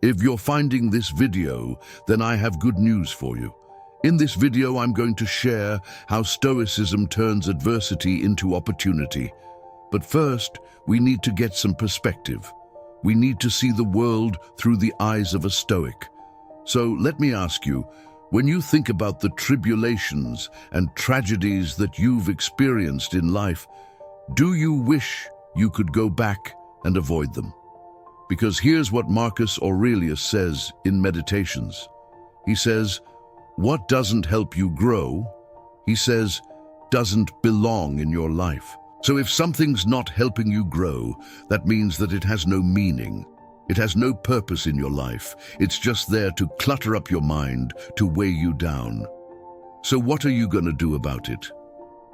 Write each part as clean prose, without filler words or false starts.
If you're finding this video, then I have good news for you. In this video, I'm going to share how Stoicism turns adversity into opportunity. But first, we need to get some perspective. We need to see the world through the eyes of a Stoic. So let me ask you, when you think about the tribulations and tragedies that you've experienced in life, do you wish you could go back and avoid them? Because here's what Marcus Aurelius says in Meditations. He says, what doesn't help you grow, he says, doesn't belong in your life. So if something's not helping you grow, that means that it has no meaning. It has no purpose in your life. It's just there to clutter up your mind, to weigh you down. So what are you going to do about it?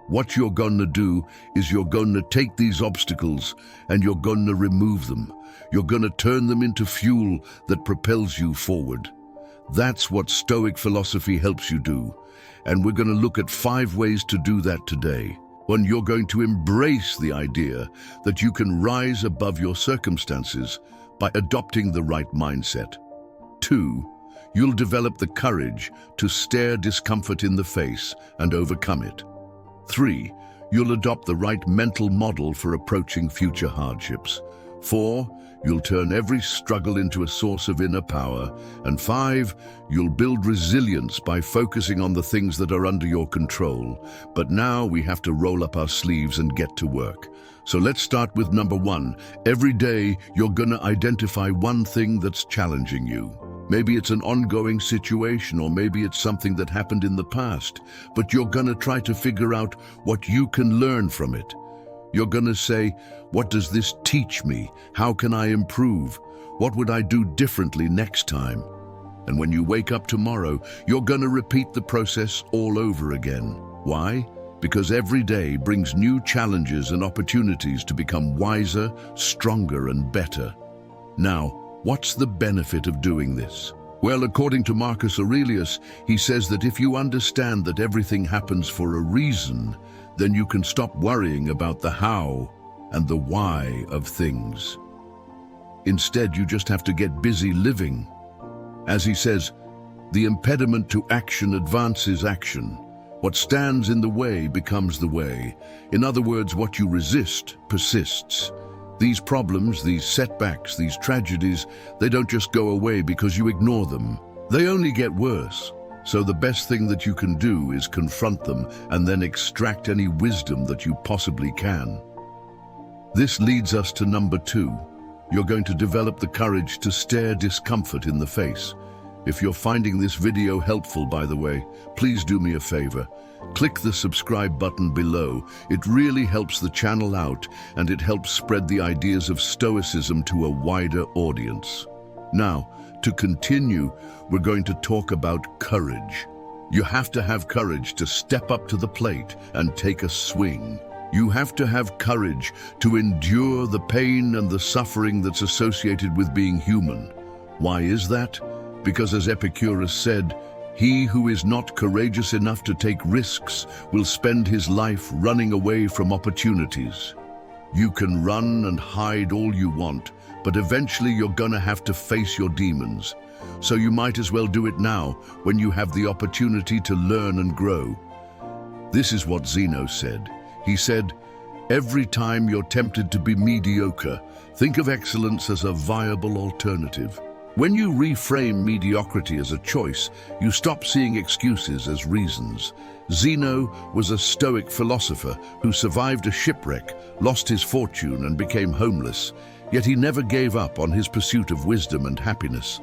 What you're going to do is you're going to take these obstacles and you're going to remove them. You're going to turn them into fuel that propels you forward. That's what Stoic philosophy helps you do. And we're going to look at 5 ways to do that today. 1, you're going to embrace the idea that you can rise above your circumstances by adopting the right mindset. 2, you'll develop the courage to stare discomfort in the face and overcome it. 3, you'll adopt the right mental model for approaching future hardships. 4, you'll turn every struggle into a source of inner power. And 5, you'll build resilience by focusing on the things that are under your control. But now we have to roll up our sleeves and get to work. So let's start with number 1. Every day, you're gonna identify one thing that's challenging you. Maybe it's an ongoing situation, or maybe it's something that happened in the past, but you're gonna try to figure out what you can learn from it. You're gonna say, what does this teach me? How can I improve? What would I do differently next time? And when you wake up tomorrow, you're gonna repeat the process all over again. Why? Because every day brings new challenges and opportunities to become wiser, stronger, and better. Now, what's the benefit of doing this? Well, according to Marcus Aurelius, he says that if you understand that everything happens for a reason, then you can stop worrying about the how and the why of things. Instead, you just have to get busy living. As he says, the impediment to action advances action. What stands in the way becomes the way. In other words, what you resist persists. These problems, these setbacks, these tragedies, they don't just go away because you ignore them. They only get worse. So the best thing that you can do is confront them and then extract any wisdom that you possibly can. This leads us to number 2. You're going to develop the courage to stare discomfort in the face. If you're finding this video helpful, by the way, please do me a favor. Click the subscribe button below. It really helps the channel out, and it helps spread the ideas of Stoicism to a wider audience. Now, to continue, we're going to talk about courage. You have to have courage to step up to the plate and take a swing. You have to have courage to endure the pain and the suffering that's associated with being human. Why is that? Because as Epictetus said, he who is not courageous enough to take risks will spend his life running away from opportunities. You can run and hide all you want, but eventually you're gonna have to face your demons. So you might as well do it now, when you have the opportunity to learn and grow. This is what Zeno said. He said, every time you're tempted to be mediocre, think of excellence as a viable alternative. When you reframe mediocrity as a choice, you stop seeing excuses as reasons. Zeno was a Stoic philosopher who survived a shipwreck, lost his fortune, and became homeless. Yet he never gave up on his pursuit of wisdom and happiness.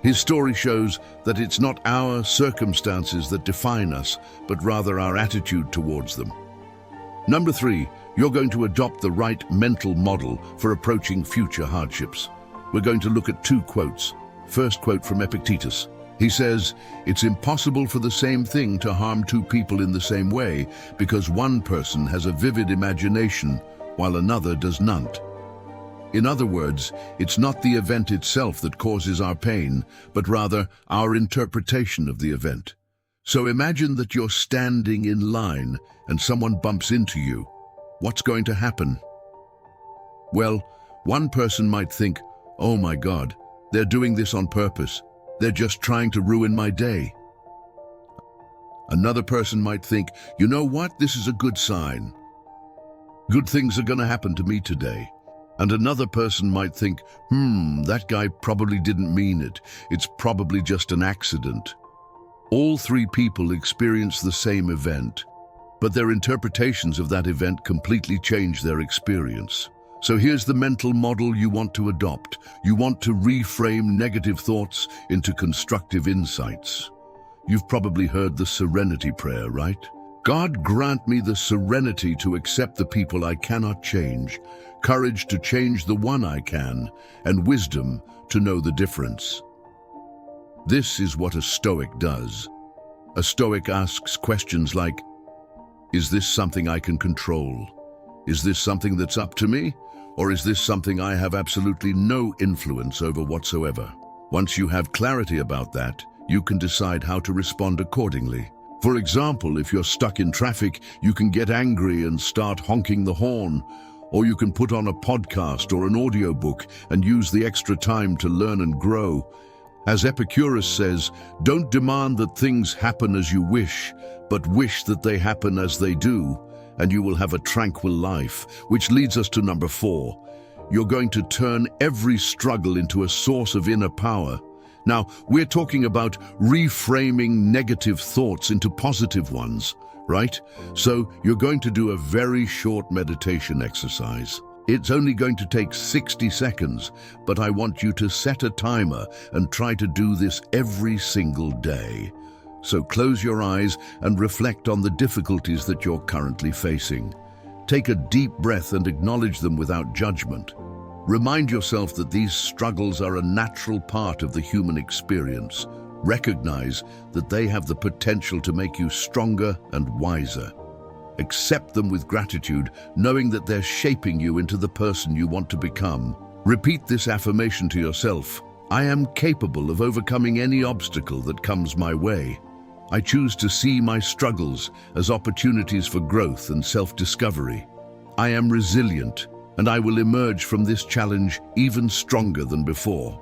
His story shows that it's not our circumstances that define us, but rather our attitude towards them. Number 3, you're going to adopt the right mental model for approaching future hardships. We're going to look at 2 quotes. First quote from Epictetus. He says, it's impossible for the same thing to harm 2 people in the same way, because one person has a vivid imagination while another does not. In other words, it's not the event itself that causes our pain, but rather our interpretation of the event. So imagine that you're standing in line and someone bumps into you. What's going to happen? Well, one person might think, oh my God, They're doing this on purpose. They're just trying to ruin my day. Another person might think, you know what, this is a good sign. Good things are going to happen to me today. And another person might think, that guy probably didn't mean it. It's probably just an accident. All three people experience the same event, but their interpretations of that event completely change their experience. So here's the mental model you want to adopt. You want to reframe negative thoughts into constructive insights. You've probably heard the serenity prayer, right? God, grant me the serenity to accept the people I cannot change, courage to change the one I can, and wisdom to know the difference. This is what a Stoic does. A Stoic asks questions like, is this something I can control? Is this something that's up to me? Or is this something I have absolutely no influence over whatsoever? Once you have clarity about that, you can decide how to respond accordingly. For example, if you're stuck in traffic, you can get angry and start honking the horn, or you can put on a podcast or an audiobook and use the extra time to learn and grow. As Epictetus says, don't demand that things happen as you wish, but wish that they happen as they do, and you will have a tranquil life, which leads us to number 4. You're going to turn every struggle into a source of inner power. Now, we're talking about reframing negative thoughts into positive ones, right? So you're going to do a very short meditation exercise. It's only going to take 60 seconds, but I want you to set a timer and try to do this every single day. So close your eyes and reflect on the difficulties that you're currently facing. Take a deep breath and acknowledge them without judgment. Remind yourself that these struggles are a natural part of the human experience. Recognize that they have the potential to make you stronger and wiser. Accept them with gratitude, knowing that they're shaping you into the person you want to become. Repeat this affirmation to yourself. I am capable of overcoming any obstacle that comes my way. I choose to see my struggles as opportunities for growth and self-discovery. I am resilient, and I will emerge from this challenge even stronger than before.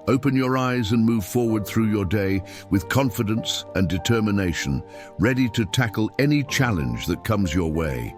Open your eyes and move forward through your day with confidence and determination, ready to tackle any challenge that comes your way.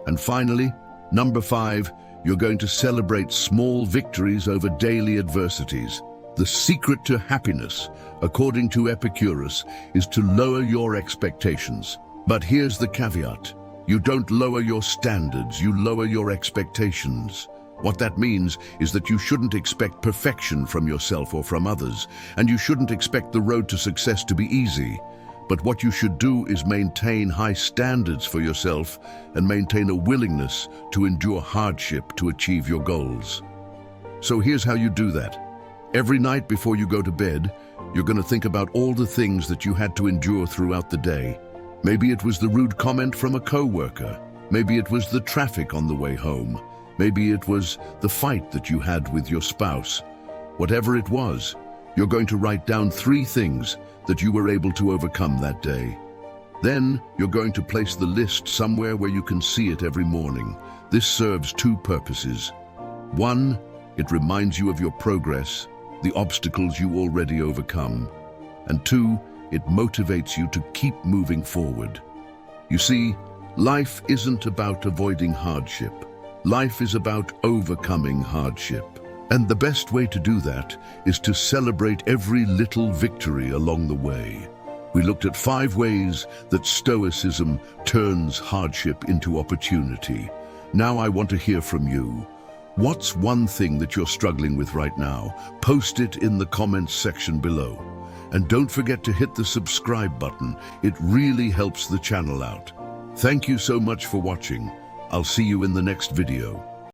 And finally, number 5, you're going to celebrate small victories over daily adversities. The secret to happiness, according to Epictetus, is to lower your expectations. But here's the caveat. You don't lower your standards, you lower your expectations. What that means is that you shouldn't expect perfection from yourself or from others, and you shouldn't expect the road to success to be easy. But what you should do is maintain high standards for yourself and maintain a willingness to endure hardship to achieve your goals. So here's how you do that. Every night before you go to bed, you're going to think about all the things that you had to endure throughout the day. Maybe it was the rude comment from a coworker. Maybe it was the traffic on the way home. Maybe it was the fight that you had with your spouse. Whatever it was, you're going to write down 3 things that you were able to overcome that day. Then you're going to place the list somewhere where you can see it every morning. This serves 2 purposes. 1, it reminds you of your progress, the obstacles you already overcome. And 2, it motivates you to keep moving forward. You see, life isn't about avoiding hardship. Life is about overcoming hardship. And the best way to do that is to celebrate every little victory along the way. We looked at 5 ways that Stoicism turns hardship into opportunity. Now I want to hear from you. What's one thing that you're struggling with right now? Post it in the comments section below. And don't forget to hit the subscribe button. It really helps the channel out. Thank you so much for watching. I'll see you in the next video.